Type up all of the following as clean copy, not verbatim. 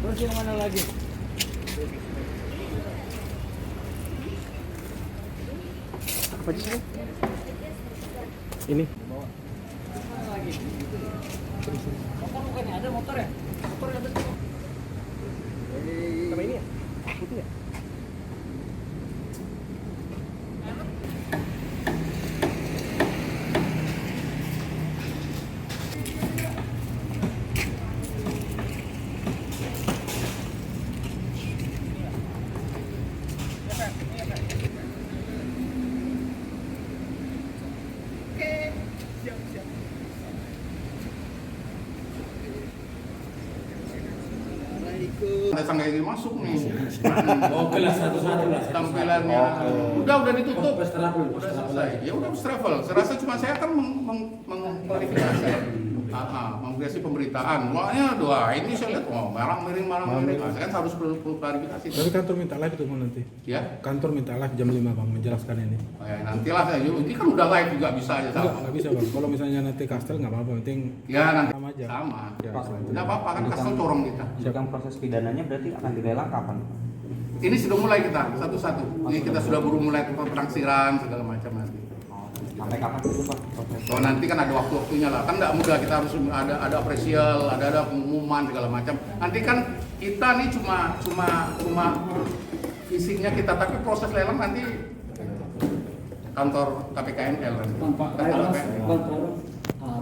Terus yang mana lagi? Apa sih? Ini. Mana lagi? Motor bukan ya? Ada motor ya? Motor ada tuh. Sama ini ya? Putih ya? Ada tangga ini masuk nih. Oke lah, satu-satu lah. Tampilannya. Udah ditutup. First travel. Udah selesai. Ya udah first travel. Saya rasa cuma saya akan mengklarifikasi. Mengklarifikasi pemberitaan. Makanya doa ini saya lihat marang miring. Saya kan harus perlu klarifikasi. Tapi kantor minta live itu Bang nanti. Ya. Kantor minta live jam 5 Bang menjelaskan ini. Ya nantilah saya. Ini kan udah live juga bisa aja sama. Enggak bisa Bang. Kalau misalnya nanti kastel nggak apa-apa, penting Ya nanti sama aja. sama. Ya, Tidak apa-apa kan kasih corong kita. Sedang proses pidananya berarti akan dilelang kapan? Ini sudah mulai kita satu-satu. Ini kita sudah baru mulai penafsiran segala macam nanti. Sampai kapan itu Pak proses? So nanti kan ada waktu-waktunya lah, kan nggak mudah, kita harus ada apresial, ada pengumuman segala macam. Nanti kan kita nih cuma isinya kita, tapi proses lelang nanti kantor KPKNL nanti. Bang,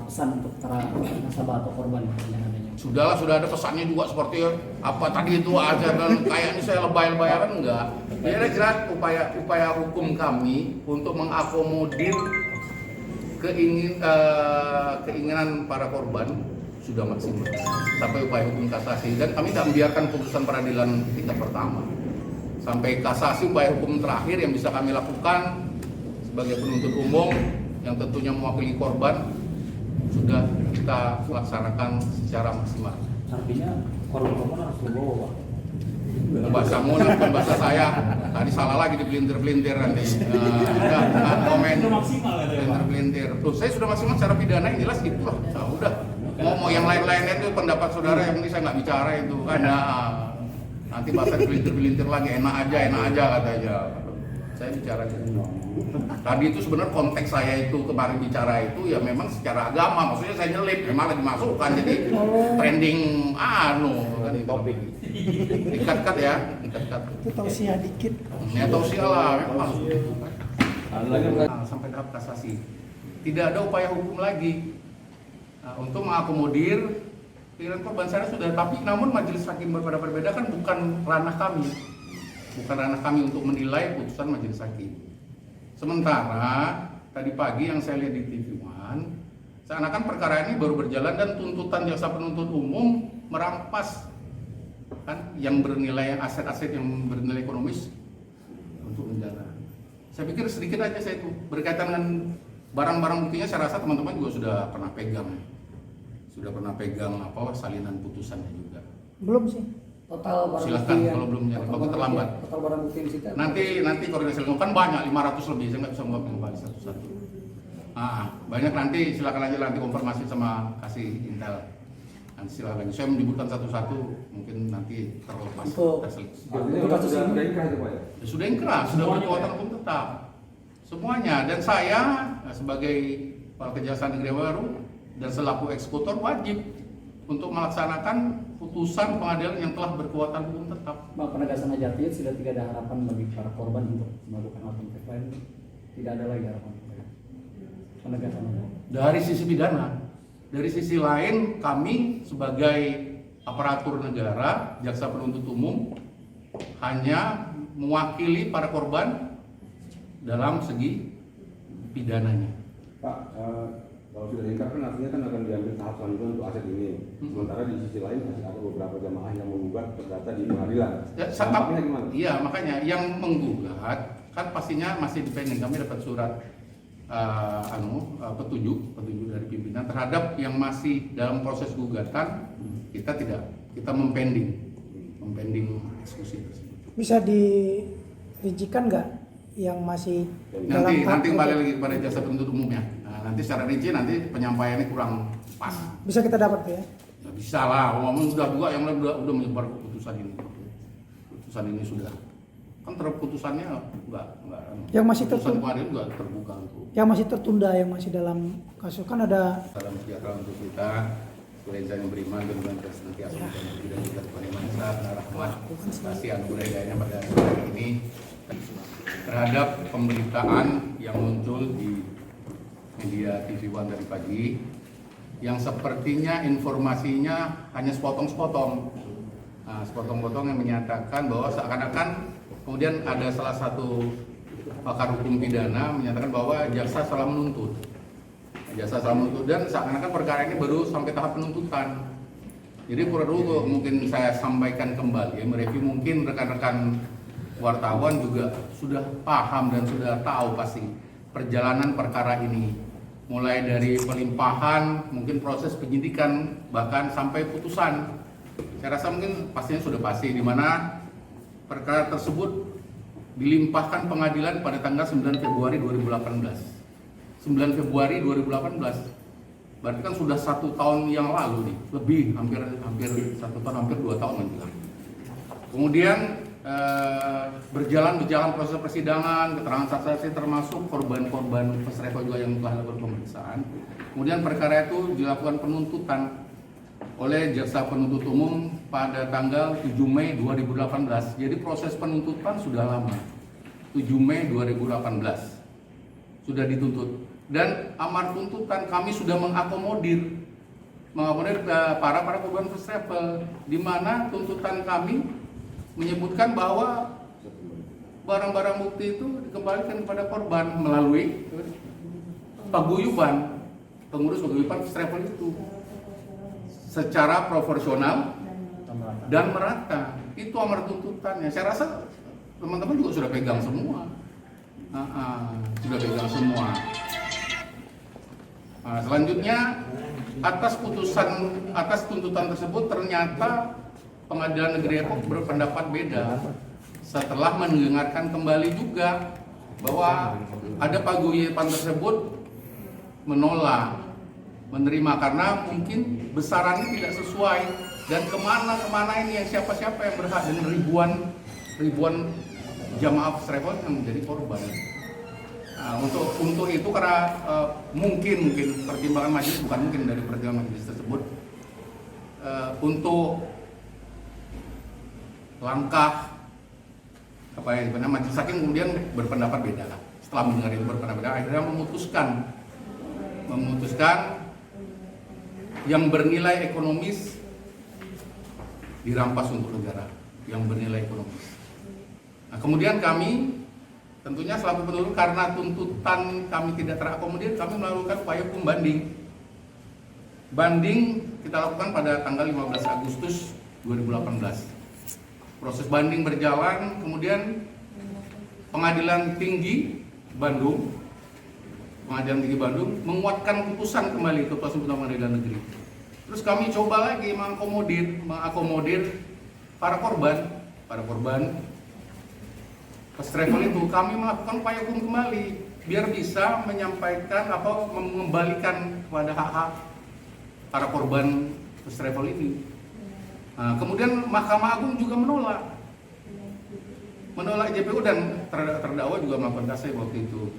pesan untuk para nasabah atau korban yang adanya. Sudah ada pesannya juga seperti apa tadi itu aja dan kayaknya saya lebay-lebay kan enggak. Kira-kira upaya hukum kami untuk mengakomodir keinginan para korban sudah maksimal sampai upaya hukum kasasi, dan kami tidak membiarkan putusan peradilan tingkat pertama sampai kasasi. Upaya hukum terakhir yang bisa kami lakukan sebagai penuntut umum yang tentunya mewakili korban sudah kita laksanakan secara maksimal. Artinya korban harus dibawa Pak. Bahasamu bukan bahasa saya. Tadi salah lagi dipelintir-pelintir nanti. Udah komen. Itu maksimal ya, Pak. Pelintir. Tuh, saya sudah maksimal secara pidana yang jelas gitu lah. Nah, udah. Mau yang lain-lainnya itu pendapat saudara yang ini saya nggak bicara itu kan. Nanti bahasa dipelintir-pelintir lagi. Enak aja katanya. Saya bicara gitu. Tadi itu sebenarnya konteks saya itu kemarin bicara itu ya memang secara agama, maksudnya saya nyelip, memang lagi masukkan jadi trending kan topik. Ikat-kat ya, ikat-kat. Itu tausiah dikit. Ya tausiah lah, memang masuk gitu kan. Sampai tahap kasasi. Tidak ada upaya hukum lagi. Nah, untuk mengakomodir pikiran korban saya sudah, tapi namun majelis hakim berbeda kan bukan ranah kami. Bukan ranah kami untuk menilai putusan majelis hakim. Sementara tadi pagi yang saya lihat di TV One, seakan-akan perkara ini baru berjalan dan tuntutan jaksa penuntut umum merampas kan yang bernilai aset-aset yang bernilai ekonomis untuk negara. Saya pikir sedikit aja saya itu berkaitan dengan barang-barang buktinya. Saya rasa teman-teman juga sudah pernah pegang, salinan putusannya juga. Belum sih. Total barang Silakan bukti kalau belum nyari, kalau terlambat. Total barang bukti di situ. Nanti koordinasi kan banyak 500 lebih, saya nggak bisa menguap kembali satu-satu. Banyak nanti silakan aja nanti konfirmasi sama kasih intel. Nanti silakan. Saya menyebutkan satu-satu mungkin nanti terlepas. Untuk kasus ini Sudah inkrah, sudah berkekuatan hukum tetap. Semuanya, dan saya sebagai kepala Kejaksaan Negeri Baru dan selaku eksekutor wajib untuk melaksanakan putusan pengadilan yang telah berkekuatan hukum tetap. Bang, penegasan Najatiyat sudah tidak ada harapan bagi para korban untuk melakukan alternatif lain. Tidak ada lagi harapan penegasan. Dari sisi pidana, dari sisi lain kami sebagai aparatur negara, jaksa penuntut umum hanya mewakili para korban dalam segi pidananya. Pak, kalau sudah diingkar kan artinya kan akan diambil tahap selanjutnya untuk aset ini. Sementara di sisi lain masih ada beberapa jamaah yang menggugat perdata di pengadilan. Dampaknya gimana? Iya, makanya yang menggugat kan pastinya masih dipending. Kami dapat surat petunjuk dari pimpinan terhadap yang masih dalam proses gugatan. Kita mempending eksekusi tersebut. Bisa dirincikan nggak yang masih Nanti tahap kembali lagi kepada jasa penuntut umumnya. Nanti secara rinci nanti penyampaiannya kurang pas. bisa kita dapat ya? Ya bisa lah, ngomong sudah dua yang lain udah menyebar keputusan ini. Keputusan ini sudah kan terputusannya enggak Yang masih keputusan tertunda, kemarin juga terbuka untuk yang masih tertunda, yang masih dalam kasus kan ada. salam sejahtera untuk kita, Tuhan yang beriman dan Tuhan senantiasa memberi dan kita kepada manusia dan rahmat kasih anugerah hidayahnya pada hari ini terhadap pemberitaan yang muncul di media TV One dari pagi yang sepertinya informasinya hanya sepotong-sepotong. Nah, sepotong-sepotong yang menyatakan bahwa seakan-akan kemudian ada salah satu pakar hukum pidana menyatakan bahwa jaksa salah menuntut. Jaksa salah menuntut dan seakan-akan perkara ini baru sampai tahap penuntutan. Jadi perlu mungkin saya sampaikan kembali, mereview mungkin rekan-rekan wartawan juga sudah paham dan sudah tahu pasti perjalanan perkara ini. Mulai dari pelimpahan, mungkin proses penyidikan, bahkan sampai putusan. Saya rasa mungkin pastinya sudah pasti di mana perkara tersebut dilimpahkan pengadilan pada tanggal 9 Februari 2018. 9 Februari 2018. Berarti kan sudah 1 tahun yang lalu nih, lebih hampir 1 tahun, hampir 2 tahun menjelang. Kemudian berjalan proses persidangan, keterangan saksi termasuk korban-korban first travel juga yang telah dilakukan pemeriksaan. Kemudian perkara itu dilakukan penuntutan oleh jaksa penuntut umum pada tanggal 7 Mei 2018. Jadi proses penuntutan sudah lama. 7 Mei 2018 sudah dituntut dan amar tuntutan kami sudah mengakomodir para korban first travel, di mana tuntutan kami menyebutkan bahwa barang-barang bukti itu dikembalikan kepada korban melalui paguyuban pengurus paguyuban first travel itu secara proporsional dan merata. Itu amar tuntutannya. Saya rasa teman-teman juga sudah pegang semua. Sudah pegang semua. Nah, selanjutnya atas tuntutan tersebut ternyata Pengadilan Negeri Depok berpendapat beda setelah mendengarkan kembali juga bahwa ada paguyuban tersebut menolak menerima karena mungkin besarannya tidak sesuai dan kemana ini yang siapa yang berhak dan ribuan jamaah first travel yang menjadi korban. Nah, untuk itu karena mungkin pertimbangan majelis, bukan mungkin dari pertimbangan majelis tersebut untuk langkah majelis hakim kemudian berpendapat beda lah. Setelah mendengar itu berpendapat beda, akhirnya memutuskan yang bernilai ekonomis dirampas untuk negara, yang bernilai ekonomis. Nah, kemudian kami tentunya selaku penuntut karena tuntutan kami tidak terakomodir, kami melakukan upaya hukum banding. Banding kita lakukan pada tanggal 15 Agustus 2018. Proses banding berjalan, kemudian Pengadilan Tinggi Bandung menguatkan putusan kembali Ketua Pengadilan Negeri. Terus kami coba lagi mengakomodir para korban first travel itu. Kami melakukan upaya hukum kembali biar bisa menyampaikan atau mengembalikan kepada hak-hak para korban first travel ini. Nah, kemudian Mahkamah Agung juga menolak JPU dan terdakwa juga melakukan kasasi waktu itu.